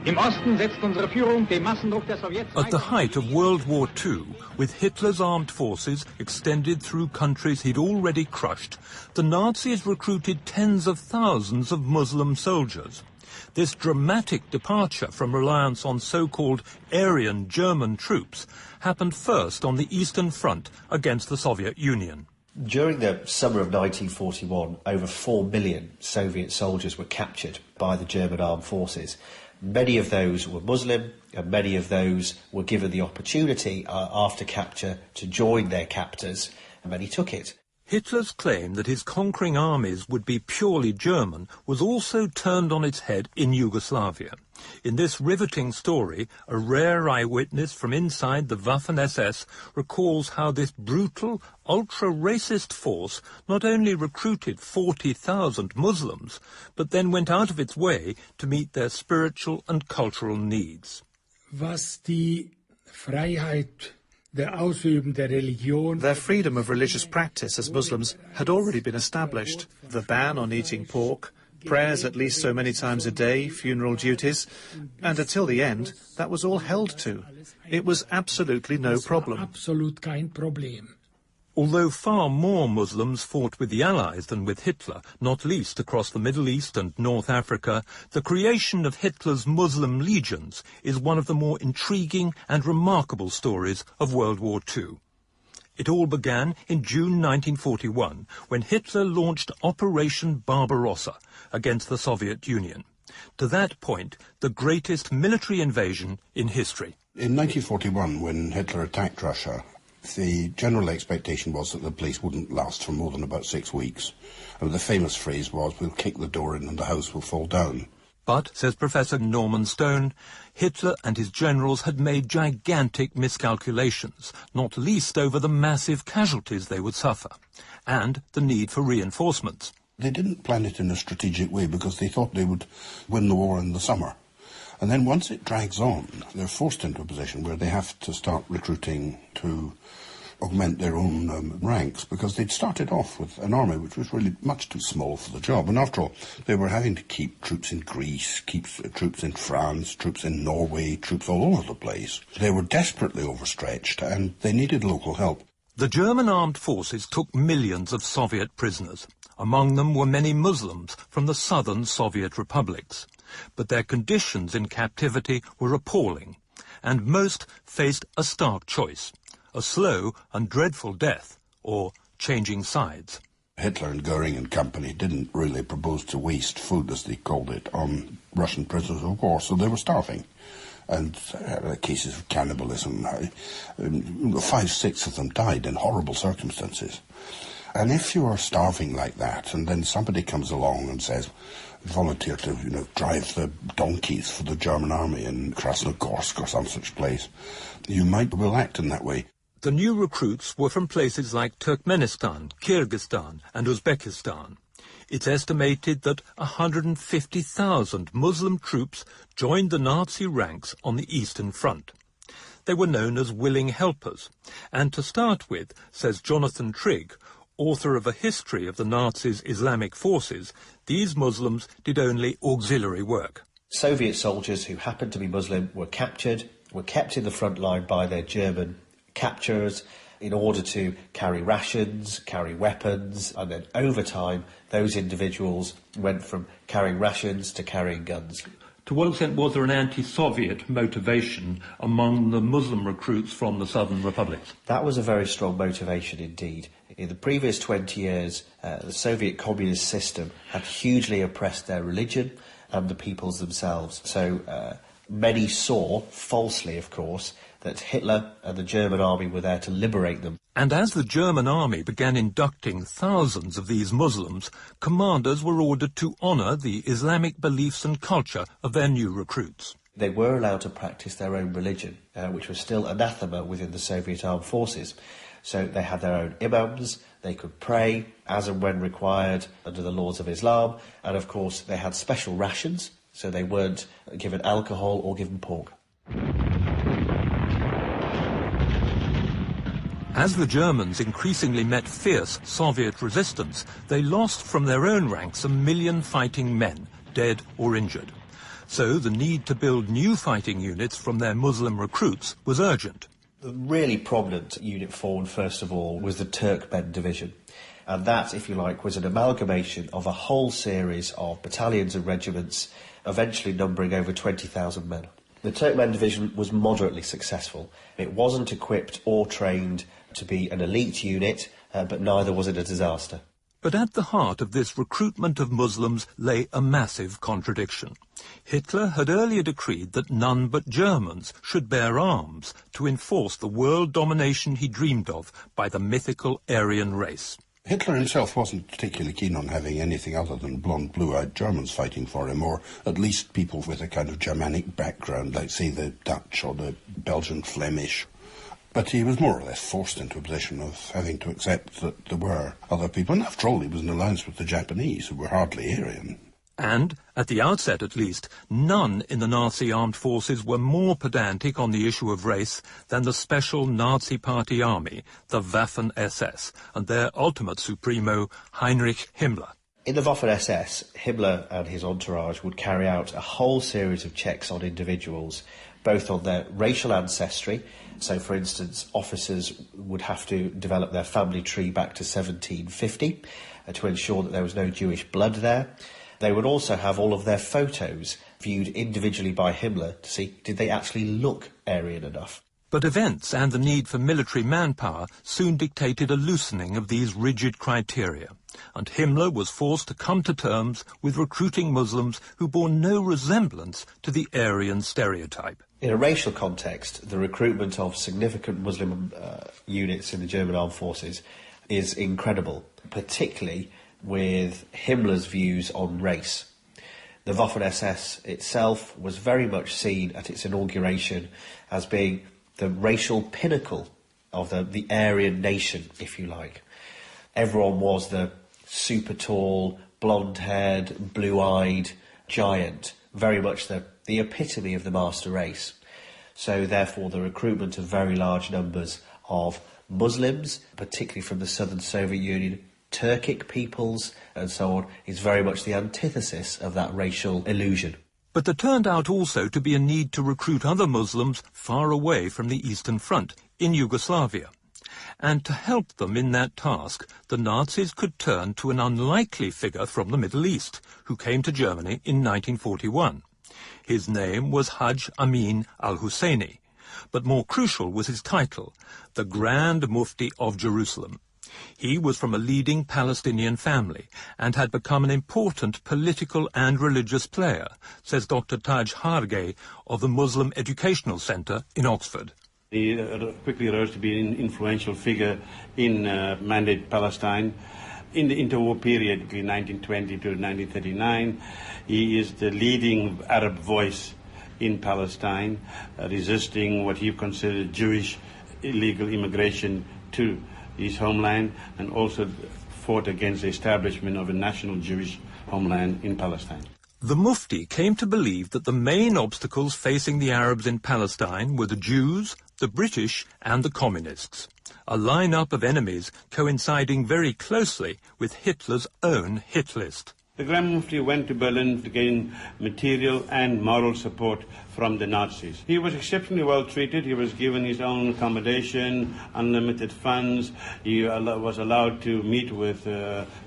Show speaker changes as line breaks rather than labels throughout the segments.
At the height of World War II, with Hitler's armed forces extended through countries he'd already crushed, the Nazis recruited tens of thousands of Muslim soldiers. This dramatic departure from reliance on so-called Aryan German troops happened first on the Eastern Front against the Soviet Union.
During the summer of 1941, over 4 million Soviet soldiers were captured by the German armed forces. Many of those were Muslim, and many of those were given the opportunity after capture to join their captors, and many took it.
Hitler's claim that his conquering armies would be purely German was also turned on its head in Yugoslavia. In this riveting story, a rare eyewitness from inside the Waffen-SS recalls how this brutal, ultra-racist force not only recruited 40,000 Muslims, but then went out of its way to meet their spiritual and cultural needs.
Was die Freiheit
Their freedom of religious practice as Muslims had already been established. The ban on eating pork, prayers at least so many times a day, funeral duties, and until the end, that was all held to. It was absolutely no problem.
Absolut kein Problem.
Although far more Muslims fought with the Allies than with Hitler, not least across the Middle East and North Africa, the creation of Hitler's Muslim legions is one of the more intriguing and remarkable stories of World War II. It all began in June 1941, when Hitler launched Operation Barbarossa against the Soviet Union. To that point, the greatest military invasion in history.
In 1941, when Hitler attacked Russia, the general expectation was that the police wouldn't last for more than about 6 weeks. And the famous phrase was, "We'll kick the door in and the house will fall down."
But, says Professor Norman Stone, Hitler and his generals had made gigantic miscalculations, not least over the massive casualties they would suffer, and the need for reinforcements.
They didn't plan it in a strategic way because they thought they would win the war in the summer. And then once it drags on, they're forced into a position where they have to start recruiting to augment their own ranks, because they'd started off with an army which was really much too small for the job. And after all, they were having to keep troops in Greece, keep troops in France, troops in Norway, troops all over the place. They were desperately overstretched and they needed local help.
The German armed forces took millions of Soviet prisoners. Among them were many Muslims from the southern Soviet republics. But their conditions in captivity were appalling, and most faced a stark choice: a slow and dreadful death, or changing sides.
Hitler and Goering and company didn't really propose to waste food, as they called it, on Russian prisoners of war, so they were starving. And cases of cannibalism, 5-6 of them died in horrible circumstances. And if you are starving like that, and then somebody comes along and says, volunteer to, drive the donkeys for the German army in Krasnogorsk or some such place, you might well act in that way.
The new recruits were from places like Turkmenistan, Kyrgyzstan and Uzbekistan. It's estimated that 150,000 Muslim troops joined the Nazi ranks on the Eastern Front. They were known as willing helpers, and to start with, says Jonathan Trigg, author of A History of the Nazis' Islamic Forces, these Muslims did only auxiliary work.
Soviet soldiers who happened to be Muslim were captured, were kept in the front line by their German captors in order to carry rations, carry weapons, and then over time those individuals went from carrying rations to carrying guns.
To what extent was there an anti-Soviet motivation among the Muslim recruits from the southern republics?
That was a very strong motivation indeed. In the previous 20 years, the Soviet communist system had hugely oppressed their religion and the peoples themselves. So many saw, falsely of course, that Hitler and the German army were there to liberate them.
And as the German army began inducting thousands of these Muslims, commanders were ordered to honour the Islamic beliefs and culture of their new recruits.
They were allowed to practice their own religion, which was still anathema within the Soviet armed forces. So they had their own imams, they could pray as and when required under the laws of Islam, and of course they had special rations, so they weren't given alcohol or given pork.
As the Germans increasingly met fierce Soviet resistance, they lost from their own ranks 1 million fighting men, dead or injured. So the need to build new fighting units from their Muslim recruits was urgent.
The really prominent unit formed, first of all, was the Turkmen Division. And that, if you like, was an amalgamation of a whole series of battalions and regiments, eventually numbering over 20,000 men. The Turkmen Division was moderately successful. It wasn't equipped or trained to be an elite unit, but neither was it a disaster.
But at the heart of this recruitment of Muslims lay a massive contradiction. Hitler had earlier decreed that none but Germans should bear arms to enforce the world domination he dreamed of by the mythical Aryan race.
Hitler himself wasn't particularly keen on having anything other than blonde, blue-eyed Germans fighting for him, or at least people with a kind of Germanic background, like, say, the Dutch or the Belgian Flemish. But he was more or less forced into a position of having to accept that there were other people. And after all, he was in alliance with the Japanese, who were hardly Aryan.
And, at the outset at least, none in the Nazi armed forces were more pedantic on the issue of race than the special Nazi Party army, the Waffen-SS, and their ultimate supremo, Heinrich Himmler.
In the Waffen-SS, Himmler and his entourage would carry out a whole series of checks on individuals, both on their racial ancestry. So, for instance, officers would have to develop their family tree back to 1750 to ensure that there was no Jewish blood there. They would also have all of their photos viewed individually by Himmler to see, did they actually look Aryan enough?
But events and the need for military manpower soon dictated a loosening of these rigid criteria, and Himmler was forced to come to terms with recruiting Muslims who bore no resemblance to the Aryan stereotype.
In a racial context, the recruitment of significant Muslim units in the German armed forces is incredible, particularly with Himmler's views on race. The Waffen-SS itself was very much seen at its inauguration as being the racial pinnacle of the Aryan nation, if you like. Everyone was the super tall, blonde-haired, blue-eyed giant, very much the epitome of the master race. So therefore the recruitment of very large numbers of Muslims, particularly from the southern Soviet Union, Turkic peoples and so on, is very much the antithesis of that racial illusion.
But there turned out also to be a need to recruit other Muslims far away from the Eastern Front, in Yugoslavia. And to help them in that task, the Nazis could turn to an unlikely figure from the Middle East, who came to Germany in 1941. His name was Hajj Amin al-Husseini, but more crucial was his title, the Grand Mufti of Jerusalem. He was from a leading Palestinian family and had become an important political and religious player, says Dr. Taj Hargey of the Muslim Educational Centre in Oxford.
He quickly rose to be an influential figure in Mandate Palestine. In the interwar period, between 1920 to 1939, he is the leading Arab voice in Palestine, resisting what he considered Jewish illegal immigration to his homeland, and also fought against the establishment of a national Jewish homeland in Palestine.
The Mufti came to believe that the main obstacles facing the Arabs in Palestine were the Jews, the British and the Communists, a line-up of enemies coinciding very closely with Hitler's own hit list.
The Grand Mufti went to Berlin to gain material and moral support from the Nazis. He was exceptionally well treated. He was given his own accommodation, unlimited funds. He was allowed to meet with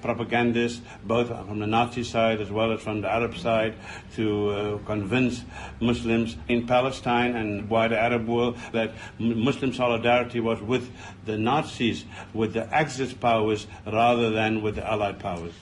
propagandists, both from the Nazi side as well as from the Arab side, to convince Muslims in Palestine and wider Arab world that Muslim solidarity was with the Nazis, with the Axis powers, rather than with the Allied powers.